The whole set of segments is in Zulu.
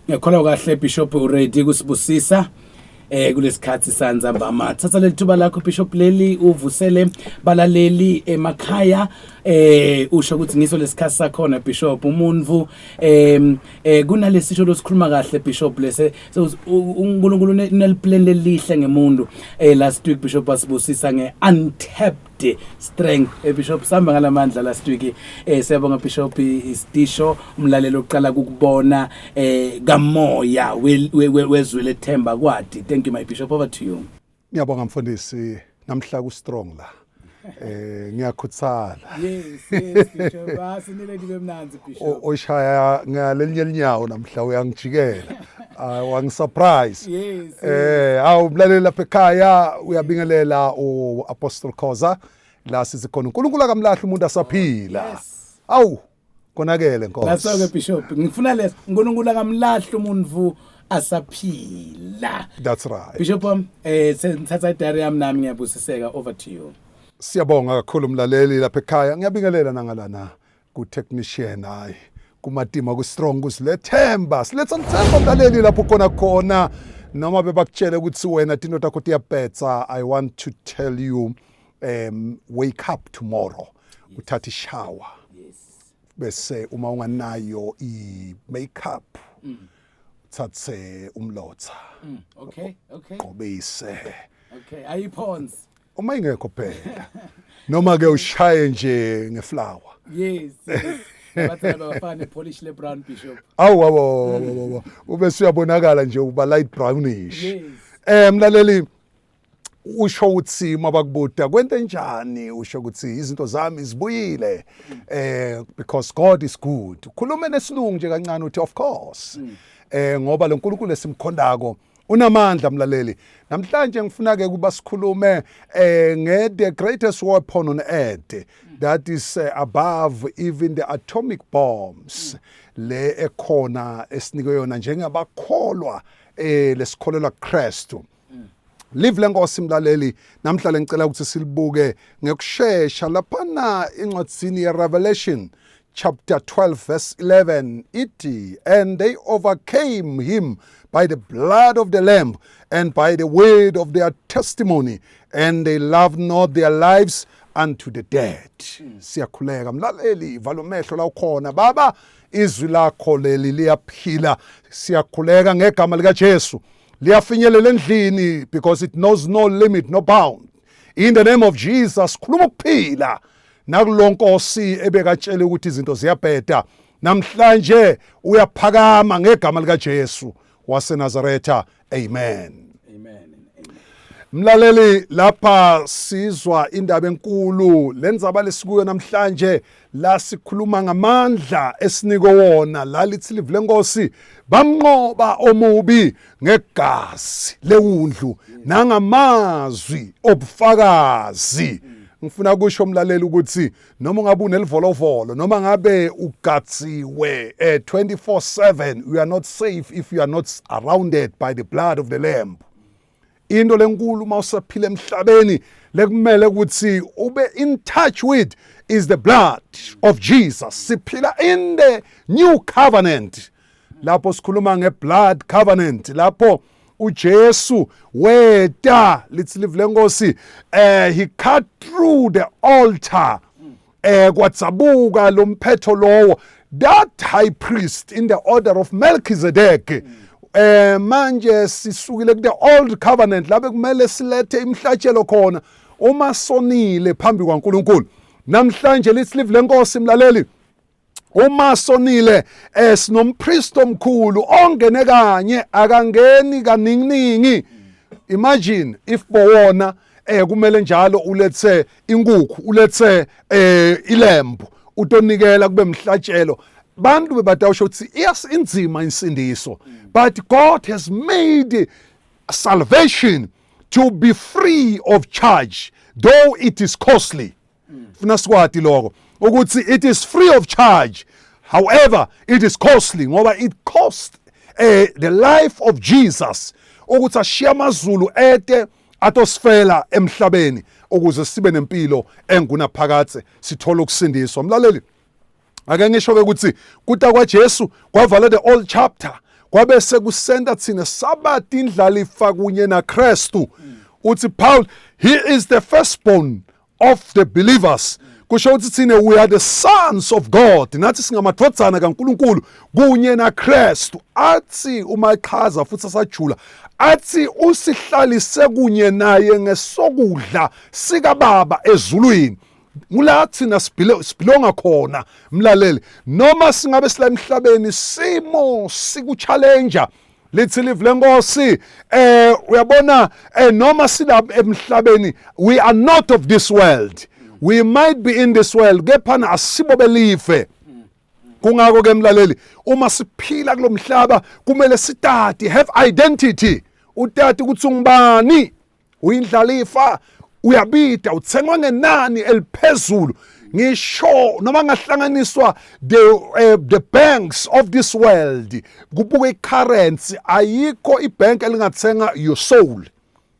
Ngiyakholwa kahle Bishop uready kusibusisa kulesikhathi sanzamba ama thatha lethuba lakho Bishop leli uvusele balaleli emakhaya usho ukuthi ngiso lesikhathi sakhona Bishop umuntu kunalesisho losikhuluma kahle Bishop lese uNkulunkulu uneliplan elihle ngemuntu last week Bishop wasibusisa ngeuntapped strength Bishop samba ngalamandla last week siyabonga Bishop istisho umlalelo oqala ukubona kamoya wezwe lethemba kwathi. Thank you my Bishop, over to you. Ngiyabonga mfundisi namhla ku strong la ngiyakhuthala. Yes Bishop asinile ndibe mnanzi Bishop. Oshaya ngalelinye linyawo namhla uyangijikela. Wangisurprise. Yes. Awumlaleli lapha ekhaya uyabingelela uApostle Khoza la sizikhona uNkulunkulu akamlahla umuntu asaphila. Awu konakele Nkosi. Laso ke Bishop ngifuna lesi uNkulunkulu akamlahla umuntu asaphila. That's right. Bishop senzatha idari yami nami ngiyabusiseka, over to you. Siyabonga kakhulu umlaleli lapha ekhaya ngiyabingelela nangalana ku technician hayi kumatima ku strong kusilethemba siletha ngithemba umlaleli lapho khona noma bebakutshela ukuthi wena into takho tiyabhetsa. I want to tell you wake up tomorrow uthatha ishower bese uma unganayo I makeup thathe umlotha Okay qobise okay ayiphonsi uma ingekho phela noma ke ushaye nje ngeflower. yes bathanda bafana polish le brown Bishop. Awu ube siyabonakala nje uba light brownish. Yes. Mlaleli usho ukuthi mabakubuda kwente njani usho ukuthi izinto zami zibuyile because God is good. Khuluma nesilungu nje kancane uthi of course ngoba lo nkulunkulu esimkhondako unamandla mlaleli. Namhlanje ngifuna ke kuba sikhulume the greatest weapon on earth that is above even the atomic bombs le ekhona esinikwe yona njengabakholwa lesikholelwa Kristu. Live lenkosi mlaleli namhlanje ngicela ukuthi silibuke ngekusheshsha laphana incwadzini yeRevelation chapter 12 verse 11 iti and they overcame him by the blood of the lamb and by the word of their testimony and they loved not their lives unto the dead. Siyakhuleka mlaleli vala umehlo la ukhona baba izwi lakho leli liyaphila. Siyakhuleka ngegama lika Jesu liyafinyelela endlini because it knows no limit no bound. In the name of Jesus khuluma ukuphila nakulonkosi ebekatshela ukuthi izinto ziyabheda namhlanje uyaphakama ngegama lika Jesu waseNazaretha. Amen. Mlaleli lapha sizwa indaba enkulu lenzaba lesikuyo namhlanje la sikhuluma ngamandla esinike wona la lithi live lenkosi bamnqoba omubi ngegazi lewundlu nangamazwi obufakazi. Ngifuna kusho umlaleli ukuthi noma ungabe unelivolovolo noma ngabe ugatsiwe 24/7 you are not safe if you are not surrounded by the blood of the lamb. Into lenkulu mawusaphila emhlabeni lekumele ukuthi ube in touch with is the blood of Jesus. Siphila in the new covenant lapho sikhuluma ngeblood covenant lapho uJesu weta lithi live lenkosi he cut through the altar kwatsabuka lo mphetho lowo that high priest in the order of Melchizedek. Manje sisukile ku the old covenant labe kumele silethe imhlatshelo khona uma sonile phambi kwaNkulunkulu. Namhlanje lithi live lenkosi mlaleli uma sonile sinompriest omkhulu ongene kanye akangeni kaninginingi. Imagine if bowona kumele njalo ulethe inkukhu ulethe ilembu utonikela kube mhlatshelo bantu bebadawusho ukuthi yes inzima insindiso but God has made salvation to be free of charge though it is costly. Funa sikwati lokho ukuthi it is free of charge however it is costly ngoba it cost the life of Jesus ukuthi ashiya amazulu ete atosfela emhlabeni ukuze sibe nempilo engunaphakathe sithola ukusindiswa. Mlaleli ake ngisho ke ukuthi kuta kwaJesu kwavala the old chapter kwabe sekusenta thina sabathi indlalifa kunye naKristu. Uthi Paul, he is the firstborn of the believers. Kusho ukuthi thina we are the sons of God. Nathi singamadodana kaNkulunkulu kunye naKristu. Athi uma echaza futhi asajula, athi usihlalise kunye naye ngesokudla sika Baba ezulwini. Ngula thina sibelonga khona mlaleli, noma singabe sila emhlabeni simo siku-challenger lithi live lenkosi uyabona noma sila emhlabeni we are not of this world. We might be in this world kephana asibo believe. Kungako ke mlaleli, uma siphila kulomhlaba kumele sitati have identity. Utati ukuthi ungubani, uyindlalifa, uyabida, uthengwa ngenani eliphezulu. Ngisho noma ngahlanganiswa the banks of this world, kubuke i-currency, ayikho ibank elingathenga your soul.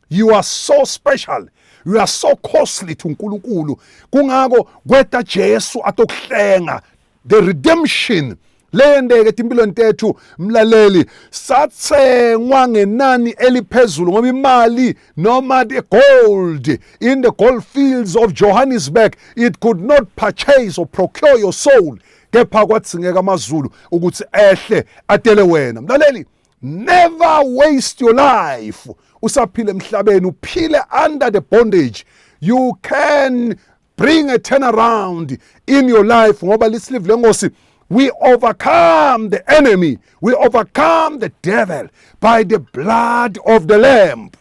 You are so special. You are so costly to uNkulunkulu. Kungako kweta Jesu atokuhlenga, the redemption lendeke impilo ntethu mlaleli sathengwa ngenani eliphezulu ngoba imali noma the gold in the gold fields of Johannesburg, it could not purchase or procure your soul. Kepha kwathingeka amazulu ukuthi ehle atele wena mlaleli, never waste your life. Usaphile emhlabeni uphile under the bondage. You can bring a turnaround in your life ngoba live lenkosi. We overcome the enemy. We overcome the devil by the blood of the Lamb.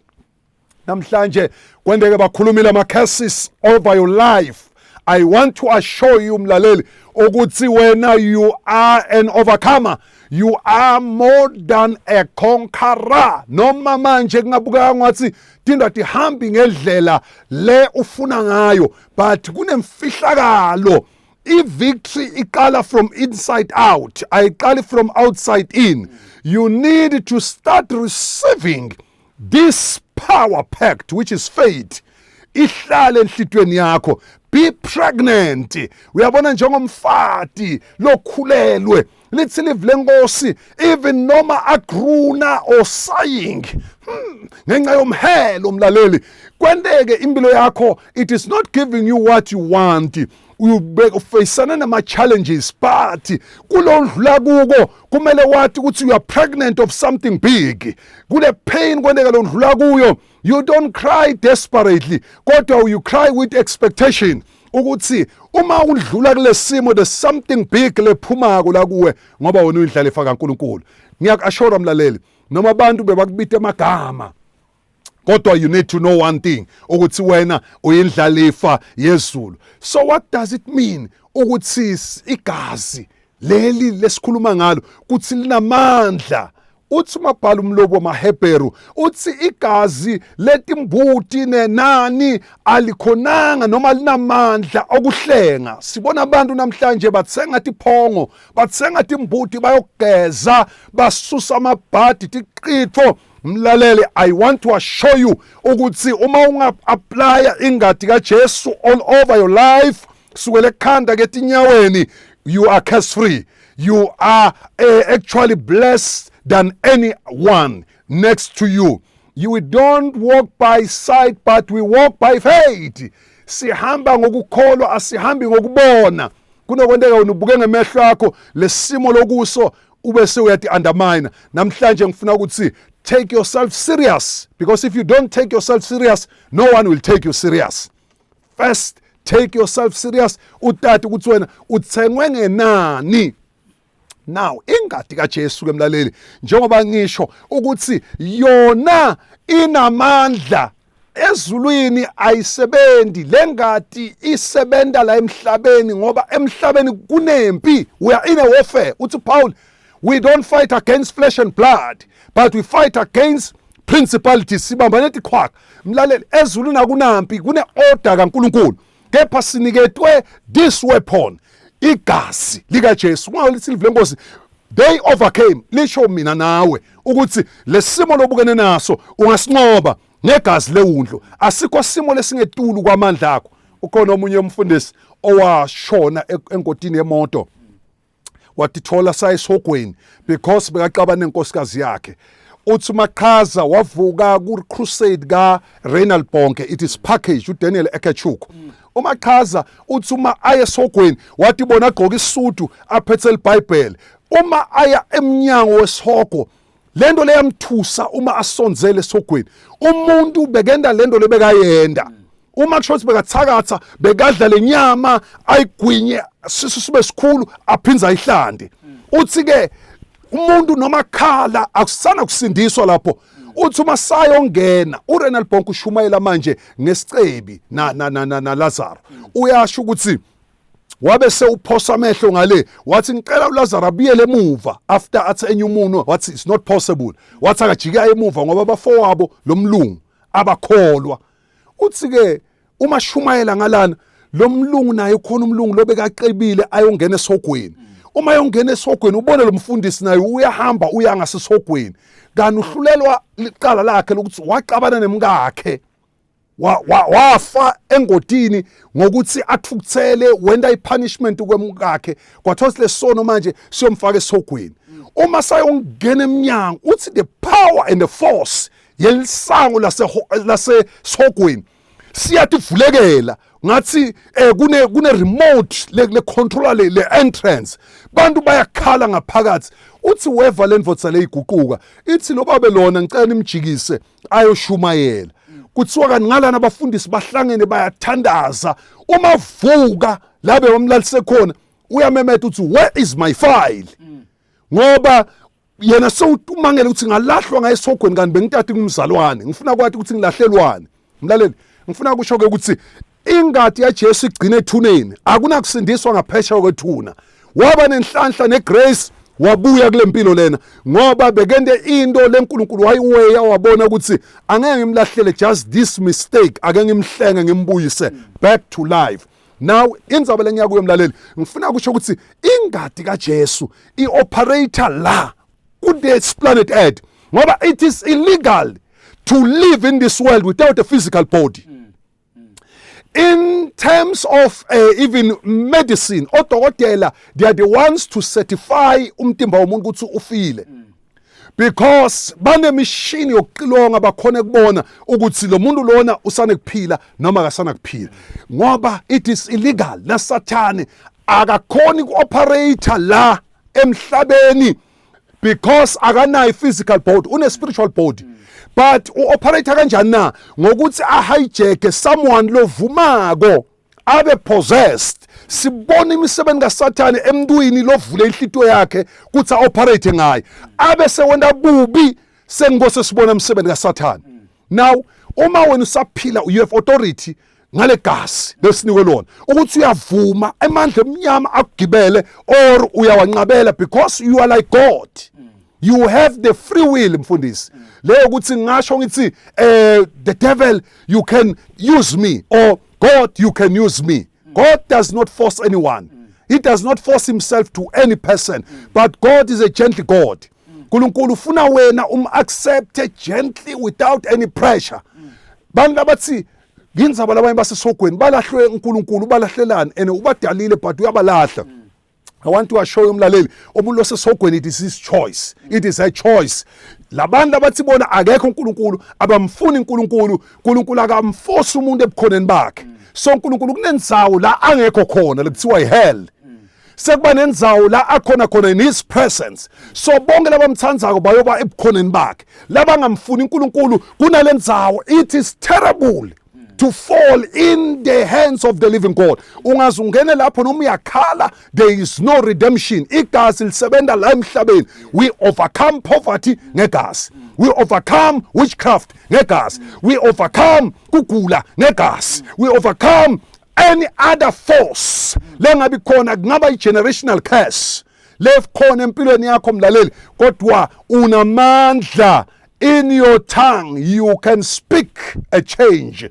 Namhlanje kwendeke bakhulumile ama-curses over your life. I want to assure you mlaleli ukuthi wena you are an overcomer. You are more than a conqueror. Noma manje kungabuka ngathi tinda tihambi ngendlela le ufuna ngayo, but kunemfihlakalo. I-victory iqala from inside out, ayiqali from outside in. You need to start receiving this power pact, which is faith. Ihlale enhlitweni yakho. Be pregnant. Uyabona njengomfati lokhulelwe. Lithi live lenkosi even noma agruna or sighing. Ngenxa yomhelo mlaleli. Kwendeke impilo yakho, it is not giving you what you want. Ufacana nama-challenges, but kulondlula kuko kumele wathi ukuthi you are pregnant of something big. Kule pain kwendeka londlula kuyo, you don't cry desperately, kodwa you cry with expectation ukuthi uma udlula kule simo there's something big lephumako la kuwe ngoba wena uyindlalifa kaNkulunkulu. Ngiyakuashora mlaleli, noma abantu bebakubita amagama, kodwa you need to know one thing, ukuthi wena uyindlalifa yezulu. So what does it mean ukuthi igazi leli lesikhuluma ngalo kuthi linamandla? Uthi mabhala umlobo wamaHebheru uthi igazi letimbuti nenani alikhonanga noma linamandla okuhlenga. Sibona abantu namhlanje bathenga tiphongo, bathenga timbuti bayogeza, basusa amabhadi tiqitho. Mlaleli, I want to assure you ukuthi uma unga-applya ingadi kaJesu all over your life, sukela ekhanda ketinyaweni, you are curse free. You are actually blessed than anyone next to you. You don't walk by sight, but we walk by faith. Sihamba ngokukholwa, asihambi ngokubona. Kunokwendeka unubuke ngemehlo akho lesimo lokuso ube sewuyati undermine. Namhlanje ngifuna ukuthi take yourself serious, because if you don't take yourself serious, no one will take you serious. First, take yourself serious. Utati ukuthi wena uthengwe ngenani. Now, ingadi kaJesu ke mlaleli, njengoba ngisho ukuthi yona inamandla ezulwini ayisebendi, lengadi isebenda la emhlabeni ngoba emhlabeni kunempi. We are in a warfare. Uthi Paul, we don't fight against flesh and blood, but we fight against principalities. Sibambane tikhwaka. Mlaleli, ezulwini akunampi, kune order kaNkulunkulu. Kepha siniketwe this weapon. Igazi likaJesu. Ngalithi lenkosi, they overcame. Lisho mina nawe ukuthi lesimo lobukene naso ungasinqoba negazi lewundlo. Asikho simo lesingetulu kwamandla akho. Ukhona omunye umfundisi owashona engodini yemoto. watithola sayesogweni because bekaqabana nenkosikazi yakhe. Uthi Maqhaza wavuka ku crusade ka Renal Bonke, it is package uDaniel Ekechukwu. uMaqhaza uthi uma ayesogweni wathi bona agqoka isudu aphethe iBhayibheli, uma aya emnyango wesihoko lento leyamthusa uma asonzele esogweni. Umuntu bekenda lento lebekayenda, uma kushothi bekathakatha bekadla lenyama ayigwinye sisu sibe sikhulu aphinza ayihlande. Uthi ke umuntu noma khala akusana kusindiswa lapho. Uthi uma sayongena uRenal Bonke ushumayela manje ngesicebi na Lazarus, uyasho ukuthi wabe sewuphosa amehlo ngale wathi ngicela uLazarus abuyele emuva after athi enye umuno wathi it's not possible, wathi akajika emuva ngoba abafowabo lomlungu abakholwa. Uthi ke uma shumayela ngalana lo mlungu naye khona umlungu lobekaqebile ayongena esogweni. Uma yongena esogweni ubone lo mfundisi naye uyahamba uya ngasesogweni, kanti uhlulelwa liqala lakhe lokuthi waqabana nemkakhe wafa engodini ngokuthi athukuthele wenda ipunishment kwemkakhe, kwathola lesono manje siyomfaka esogweni. Uma sayongena eminyango uthi the power and the force yelisango lase sogweni siyativulekela ngathi kune remote le controller le entrance, bantu bayakhala ngaphakathi. Uthi weva lendvodza leyiguquka ithi lo Babelona ngicela nimjikise ayoshumayela. Kuthiwa kanti ngalana abafundisi bahlangene bayathandaza, uma vuka labe wamlalise khona uyamemeta uthi where is my file, ngoba yena sewutumangela ukuthi ngalahlwa ngayesogweni kanti bengithatha umzalwane. Ngifuna kwathi ukuthi ngilahlelwane. Mlaleli, ngifuna kusho ke ukuthi ingadi yaJesu igcine ethuneni, akunakusindiswa ngaphesha kwethuna. Waba nenhlanhla negrace wabuya kule mpilo lena ngoba bekende into leNkulunkulu wayiweya, wabona ukuthi angeke ngimlahlele just this mistake, ake ngimhlenge ngimbuyise back to life. Now indzaba lengiyakuye mlaleli, ngifuna kusho ukuthi ingadi kaJesu ioperator la ku this planet Earth ngoba it is illegal to live in this world without a physical body. In terms of even medicine, odokotela, they are the ones to certify umtimba womuntu ukuthi ufile, because banemishini yokuxilonga bakhona kubona ukuthi lo muntu lona usane kuphila noma akasana kuphila, ngoba it is illegal. Na Sathane akakhoni ku-operator la emhlabeni because akanayo physical body, une spiritual body. But u-operator kanjani na? Ngokuthi a-hijack someone lovumako abe possessed. Sibona imisebenzi kaSathane emntwini lovule inhlito yakhe kuthi a-operate ngayo, abe sewenda bubi sengibose sibona imisebenzi kaSathane. Now uma wena usaphila you have authority ngale gasi lesinikwe lona ukuthi uyavuma emandla emnyama akugibele or uyawanqabela because you are like God. You have the free will, mfundisi. Leyo ukuthi ngasho ngithi the devil you can use me or God you can use me. God does not force anyone. He does not force himself to any person, but God is a gentle God. Nkulunkulu ufuna wena accept gently without any pressure. Bantu abathi nginzaba labanye basesogweni balahlwe uNkulunkulu balahlelana and ubadalile but uyabalahla. I want to assure you mlaleli, umuntu osesogweni it is his choice. It is a choice. Labantu abathi bona akekho uNkulunkulu abamfuni uNkulunkulu, uNkulunkulu akamforce umuntu ebukhoneni bakhe. So uNkulunkulu kunenzawo la angekho khona lekuthiwa ihell. Sekuba nenzawo la akhona khona in his presence. So bonke labamthandayo bayoba ebukhoneni bakhe. Labangamfuni uNkulunkulu kunalenzawo, it is terrible to fall in the hands of the living God. Ungazungene lapho noma uyakhala, there is no redemption. Igazi lisebenza la emhlabeni. We overcome poverty ngegazi. We overcome witchcraft ngegazi. We overcome kugula ngegazi. We overcome any other force lengabi khona, kungaba i-generational curse lekhona empilweni yakho mlaleli, kodwa unamandla. In your tongue you can speak a change.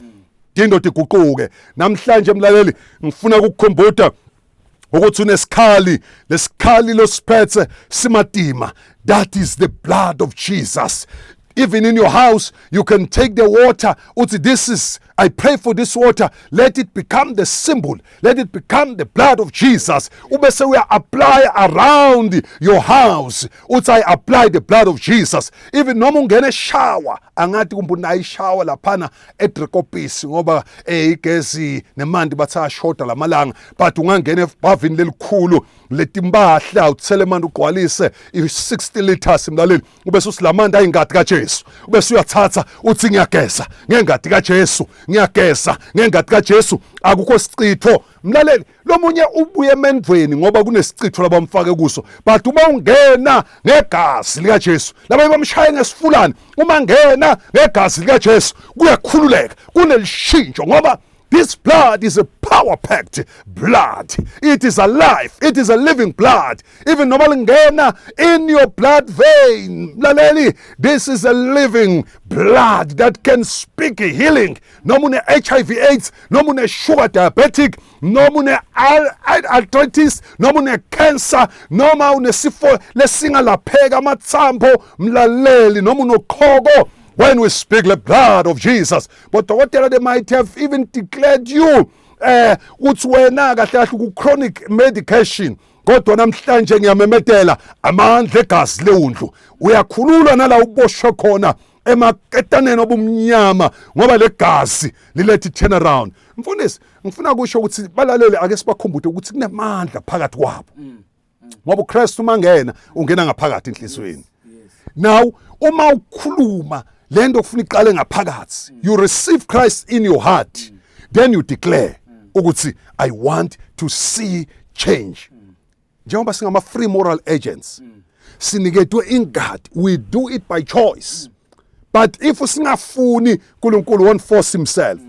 Dindoda iguquke namhlanje mlaleli, ngifuna ukukhomboda ukuthi unesikhali, lesikhali losiphethe simadima. That is the blood of Jesus. Even in your house, you can take the water. I pray for this water. Let it become the symbol. Let it become the blood of Jesus. Ubese we apply around your house. I apply the blood of Jesus. Even noma ungene shower, angathi kumbuna ishower laphana edrekopisi ngoba igezi nemanti batha shorta lamalanga. But ungangene bhavini lelikhulu letimbahla uthele manje ugcwalise i60 liters mlaleli. Ubese usilamanda ayingadi kaJesu. Ubese uyathatha uthi ngiyageza ngengadi kaJesu. Ngiyageza ngengadi kaJesu akukho sicitho mlaleli lomunye ubuye emendweni ngoba kunesicitho labamfake kuso but uma ungena ngegazi lika Jesu laba bamshaya ngesifulani uma ngena ngegazi lika Jesu kuyakhululeka kunelishintsho ngoba this blood is a power-packed blood. It is alive. It is a living blood. Even noma in your blood vein. Laleli, this is a living blood that can speak healing. Nomune HIV/AIDS, nomune sugar diabetic, nomune arthritis, nomune cancer, noma unesifo lesinga lapheka amathambo mlaleli, nomune ukhogo. When we speak the blood of Jesus, but whatever they might have even declared you, chronic medication, kodwa namhlanje ngiyamemethela amandla egazi leundlu uyakhululwa nala uboshwe khona emaketaneni obumnyama ngoba legazi lilethi turn around. Mfundisi, ngifuna kusho ukuthi balalele ake sibakhumbule ukuthi kunemandla phakathi kwabo. Ngoba uKristu mangena ungena ngaphakathi enhlizweni. Now uma ukhuluma lento kufuna iqale ngaphakathi, you receive Christ in your heart, then you declare ukuthi I want to see change. Njengoba singama free moral agents, siniketwe ingadi, we do it by choice. But if singafuni uNkulunkulu won't force himself.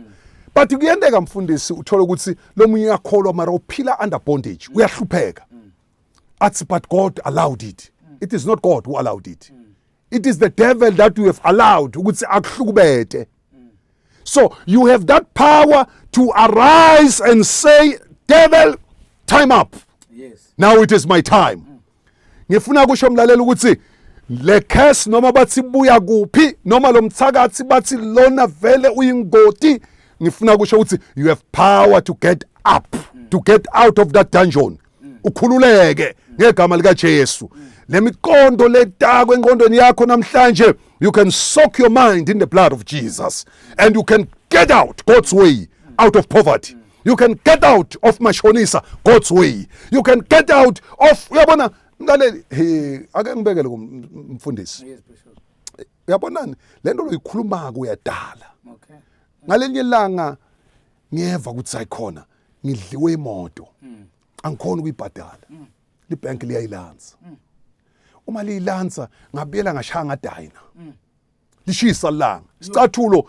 But kuyendeka mfundisi uthola ukuthi lo munye uyakholwa mara uphila under bondage, uyahlupheka. Athi but God allowed it. It is not God who allowed it. It is the devil that you have allowed ukuthi akuhlukubete. So you have that power to arise and say, devil, time up. Yes. Now it is my time. Ngifuna kusho mlaleli ukuthi le curse noma bathi buya kuphi noma lo mthakathi bathi lona vele uyingoti, ngifuna kusho ukuthi you have power to get up, to get out of that dungeon. Ukhululeke ngegama lika Jesu. Lemiqondo ledakwe engqondweni yakho namhlanje, you can soak your mind in the blood of Jesus and you can get out God's way, out of poverty. You can get out of mashonisa God's way. You can get out of uyabona mlaleli ake ngibekele kumfundisi. Yes, Bishop. Uyabonani lento loyikhuluma kuyadala. Okay. Ngalenye ilanga ngiyeva ukuthi sayikhona ngidliwe imoto. Angikhona ukuyibhadala. Libhanki liyayilanza. Uma liyilanza ngabiyela ngashaya ngadayina. Lishisa langa. Sicathulo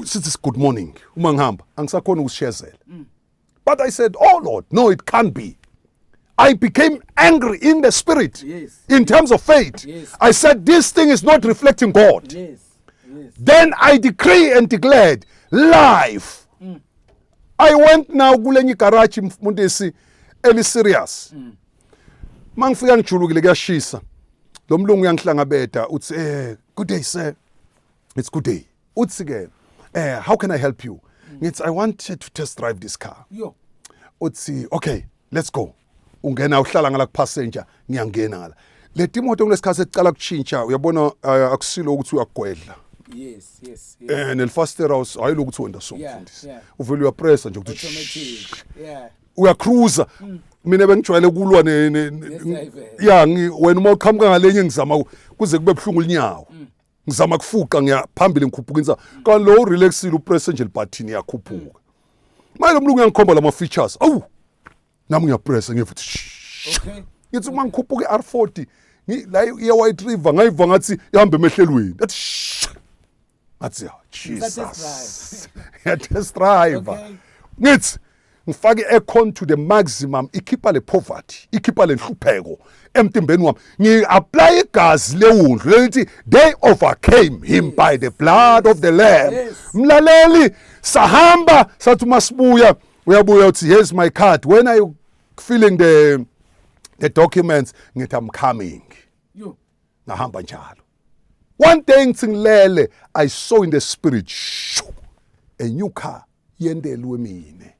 sithi good morning uma ngihamba angisakhona ukusishezela. But I said, "Oh Lord, no, it can't be." I became angry in the spirit. Yes. In terms of faith. Yes. I said this thing is not reflecting God. Yes. Yes. Then I decree and declared life. I went now kulenye garage mfundisi eli serious. Mangifika ngijulukile kuyashisa. Lo mlungu uyangihlangabeda uthi good day sir. It's good day. Uthi ke how can I help you? Ngithi I wanted to test drive this car. Yo. Uthi okay, let's go. Ungena uhlala ngala passenger ngiyangena ngala. Le timoto kulesikhathi ecala kuchintsha uyabona akusilo ukuthi uyagwedla. Yes, yes, yes. Nelfastera ayilo ukuthi wenda so mfundisi. Yeah. Uvela uyapressa nje ukuthi Automatic. Yeah. uyacruiser. Mina bengijwayele kulwa wena uma uqhamuka ngalenye ngizama kuze kube ebhlungu linyawo. Ngizama kufuqa ngiyaphambili ngikhuphuka inza. Kanti lo relaxile upress nje libutton yakhuphuka. Manje lo mlungu uyangikhomba lama features. Awu. Nami ngiyapressa ngifuthi. Okay. Ngithi uma ngikhuphuka iR40 la ye-White River ngayiva ngathi ihamba emehlelweni. Athi Jesus. Test drive. Ngithi ngifake i-aircon to the maximum, ikhipha le poverty, ikhipha le nhlupheko emtimbeni wami. Ngi-apply igazi leundlu lelithi they overcame him by the blood of the lamb. Mlaleli sahamba sathi masibuya uyabuya uthi here's my card. When are you filling the documents? Ngithi I'm coming. Yo. Ngahamba njalo. One day ngilele, I saw in the spirit, shoo, a new car yendelwe mine.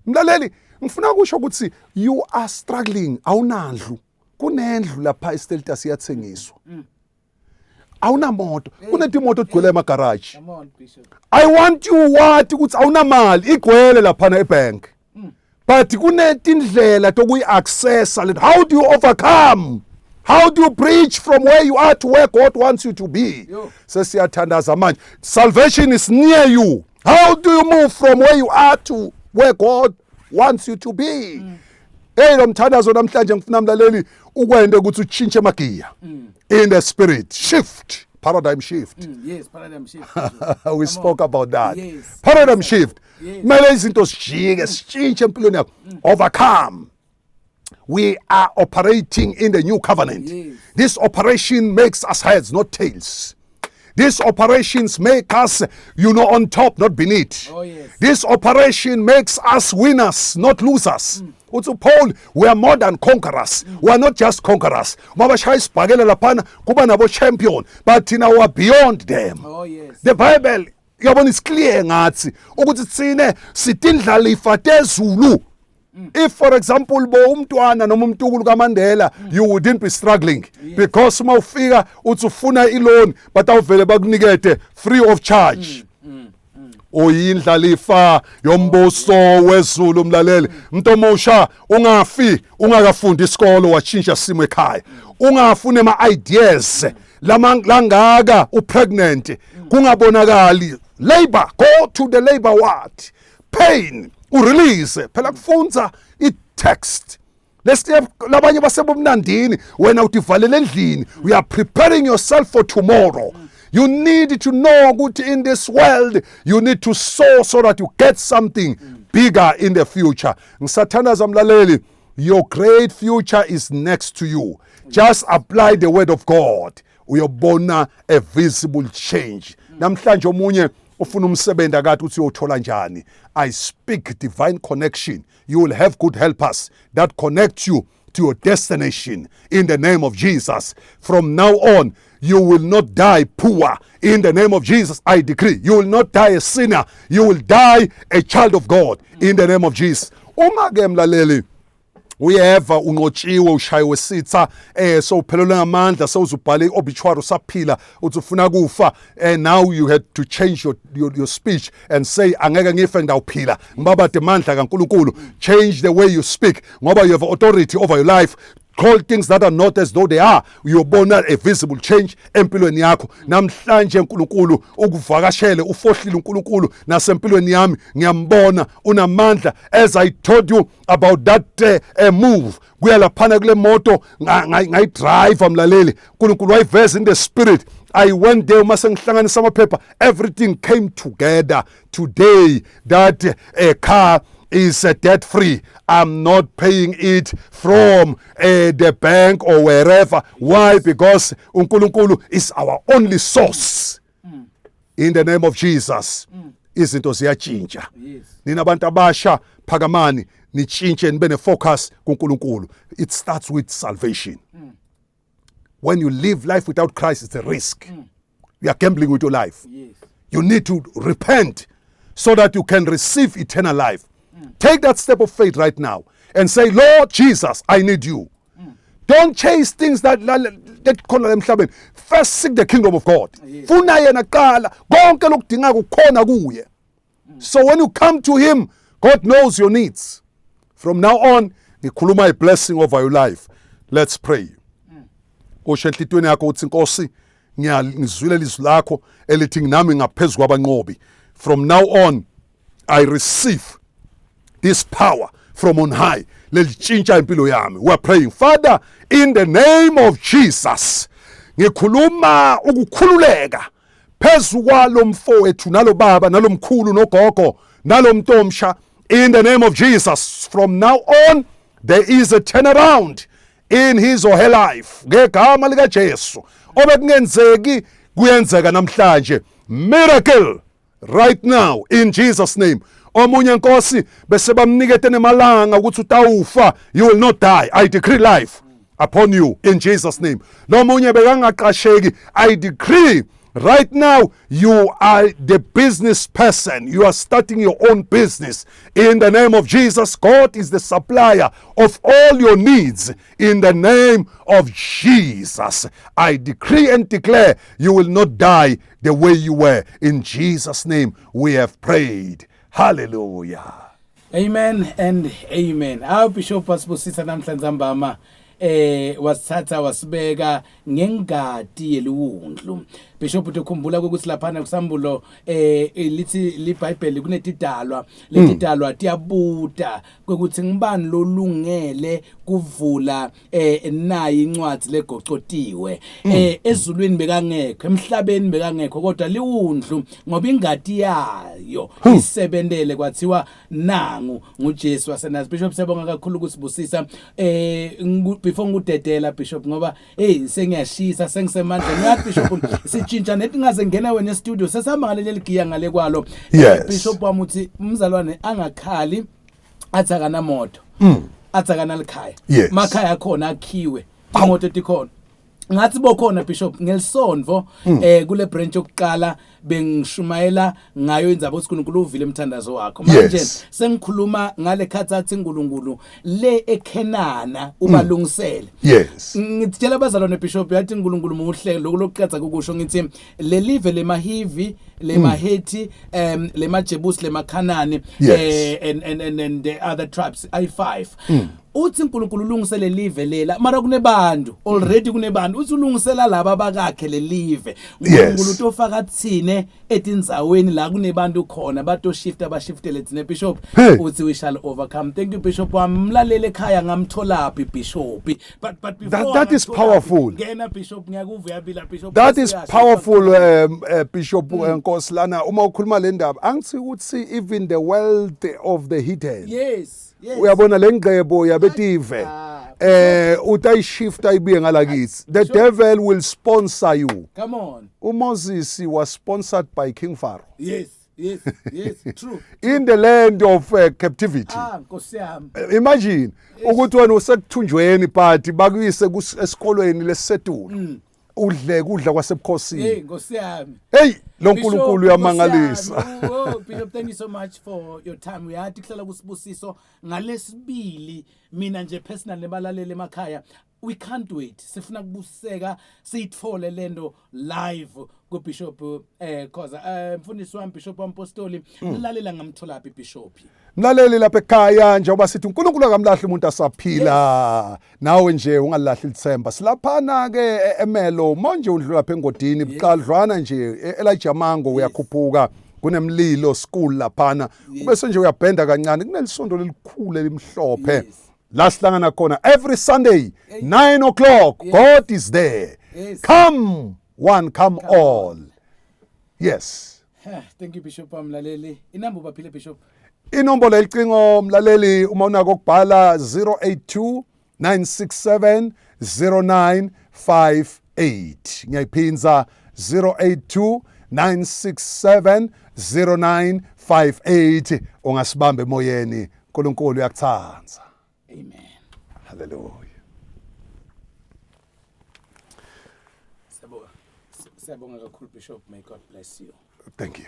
Mlaleli, ngifuna ukusho ukuthi you are struggling, awunandlu. Kunendlu lapha eStelta siyathengiswa. Awunamoto, kunetimoto egcwele emagarage. Come on, Bishop. I want you wathi ukuthi awunamali igcwele lapha ebank. But kunetindlela tokuyi-accessa. How do you overcome? How do you preach from where you are to where God wants you to be? Sesiyathandaza manje. Salvation is near you. How do you move from where you are to where God wants you to be? Hey, lo mthandazo namhlanje ngifuna mlaleli ukwende ukuthi utshintshe magiya. In the spirit. Shift. Paradigm shift. Yes, paradigm shift. We spoke about that. Yes. Paradigm shift. Yes. Kumele izinto zijike, sitshintshe empilweni yakho. Overcome. We are operating in the new covenant. Yes. This operation makes us heads, not tails. These operations make us, on top, not beneath. Oh, yes. This operation makes us winners, not losers. Uthi Paul, we are more than conquerors. We are not just conquerors. Mabashaya isibhakela laphana kuba nabo champion, but we are beyond them. Oh, yes. The Bible, yabona is clear ngathi ukuthi sine sitindlalifa tezulu. If, for example, bo umntwana noma umntukulu kaMandela, you wouldn't be struggling. Yes. Because uma ufika uthi ufuna i-loan, but awuvele bakunikete free of charge. Oyindlalifa yombuso wezulu mlaleli. Mntomusha ungafi ungakafundi isikolo watshintsha simo ekhaya. Ungafune ama-ideas langaka upregnant kungabonakali. Labor, go to the labor ward. Pain. Urelease phela kufunza i-text labanye basebumnandini wena utivalele endlini. We are preparing yourself for tomorrow. You need to know ukuthi in this world you need to sow so that you get something bigger in the future. Ngisathandaza mlaleli, your great future is next to you. Just apply the word of God, uyobona a visible change. Namhlanje omunye ufuna umsebenzi akathi uthi uyothola njani. I speak divine connection. You will have good helpers that connect you to your destination in the name of Jesus. From now on, you will not die poor. In the name of Jesus, I decree. You will not die a sinner. You will die a child of God in the name of Jesus. Uma-ke mlaleli uyeva unqotshiwe ushayiwe sitha so uphelelwe ngamandla sewuzubhala i-obituary usaphila uthi ufuna kufa, and now you had to change your speech and say angeke ngife ngidawuphila ngibabade mandla kaNkulunkulu. Change the way you speak ngoba you have authority over your life. Call things that are not as though they are. Uyobona a visible change empilweni yakho. Namhlanje uNkulunkulu ukuvakashele ufohlile uNkulunkulu nasempilweni yami ngiyambona unamandla. As I told you about that move kuya laphana kule moto ngayi-drive mlaleli. uNkulunkulu wayiveza in the spirit. I went there uma sengihlanganisa amaphepha, everything came together. Today that car is debt free. I'm not paying it from the bank or wherever. Why? Because uNkulunkulu is our only source. In the name of Jesus. Izinto ziyatshintsha. Nina abantu abasha phakamani nitshintshe nibe ne-focus kuNkulunkulu. It starts with salvation. When you live life without Christ, it's a risk. You are gambling with your life. Yes. You need to repent so that you can receive eternal life. Take that step of faith right now and say, Lord Jesus, I need you. Don't chase things that khona emhlabeni. First seek the kingdom of God. Funa yena qala konke lokudinga kukhona kuye. So when you come to him, God knows your needs. From now on, ngikhuluma a blessing over your life. Let's pray. Osho enhlitweni yakho uthi Nkosi, ngizwile ilizwi lakho elithi nami ngaphezulu kwabanqobi. From now on, I receive this power from on high. Lelitshintsha impilo yami. We are praying, Father, in the name of Jesus. Ngikhuluma ukukhululeka phezu kwalo mfowethu nalo baba nalo mkhulu nogogo nalo mntomsha. In the name of Jesus, from now on, there is a turnaround in his or her life. Ngegama lika Jesu. Obekungenzeki kuyenzeka namhlanje. Miracle right now in Jesus name. Omunye Nkosi bese bamnikete nemalanga ukuthi utawufa. You will not die. I decree life. upon you in Jesus' name. Lomunye bekangaqasheki, I decree right now you are the business person. You are starting your own business. In the name of Jesus, God is the supplier of all your needs. In the name of Jesus, I decree and declare you will not die the way you were. In Jesus' name we have prayed. Hallelujah. Amen and amen. Bishop wasibusisa namhlanje mbama wasithatha wasibeka ngengadi yeliwundlu. Bishop utukhumbula ukuthi laphana kusambulo lithi liBhayibheli kunetidalwa letidalwa tiyabuta ukuthi ngibani lolungele kuvula nayi incwadi legocotiwe ezulwini bekangekho emhlabeni bekangekho kodwa liwundlu ngoba ingadi yayo isebendele kwathiwa nangu nguJesu waseNazi. Bishop siyabonga kakhulu ukusibusisa before ngudedela Bishop ngoba sengiyashisa sengisemandleni yathi Bishop sitshintsha nethi ngaze ngena wena e-studio sesihamba ngaleli giya ngale kwalo. Bishop wami uthi umzalwane angakhali athi akanamoto athi akanalikhaya makhaya akhona akhiwe imoto tikhona ngathi bokhona Bishop ngelisonvo kule branch yokuqala bengishumayela ngayo indzaba uSikhulunkulu uvile umthandazo wakho manje sengikhuluma ngale khathathi uNkulunkulu le eKhenana ubalungisele ngitshela abazalwane Bishop yathi uNkulunkulu muhle lokuqhatha kukusho ngithi le live le mahivi le maheti le majebusi le makhanani and the other tribes i5 uthi uNkulunkulu ulungisele live lela mara kunebantu already kunebantu uthi ulungisela laba bakakhe le live uNkulunkulu utofaka thine etindzaweni la kunebantu khona bato shift abashiftele thine Bishop uthi we shall overcome. Thank you Bishop wamlalele ekhaya ngamtholaphi Bishop but before that is powerful. Ngena Bishop ngiyakuvuya bila Bishop that is powerful Bishop Nkosilana uma ukhuluma le ndaba angithi ukuthi even the wealth of the hidden uyabona lengcebo yabetive utayishifta ibuye ngalakithi the devil will sponsor you. Come on. Moses was sponsored by King Pharaoh. Yes, true. In the land of captivity. Nkosi yami. Imagine ukuthi wena usekuthunjweni but bakuyise esikolweni lesetulo udle kudla kwasebukhosini. Nkosi yami. Hey lo nkulunkulu uyamangalisa. Bishop, thank you so much for your time. Uyathi kuhlala kusibusiso ngalesibili mina nje personally balalele emakhaya. We can't wait. Sifuna kubuseka siyithole lendo live ku Bishop Khoza. Mfundisi wami Bishop Ampostoli lalela ngamtholaphi Bishop. Mlaleli lapha ekhaya njengoba sithi uNkulunkulu akamlahli umuntu asaphila nawe nje ungalahli ithemba silaphana ke Emelo manje udlula lapha engodini buqadlwana nje Elijah Mango uyakhuphuka kunemlilo school laphana ubese nje uyabhenda kancane kunelisondo lelikhulu elimhlophe la sihlangana khona every Sunday 9 o'clock. God is there. Come one, come all. Yes. Thank you Bishop Mlaleli. Inamba baphile Bishop. Inombolo elicingo mlaleli uma unako ukubhala 082 967 0958 ngiyayiphinza 082 967 0958 ungasibambe emoyeni uNkulunkulu uyakuthanza. Amen. Hallelujah. Siyabonga kakhulu Bishop. May God bless you. Thank you.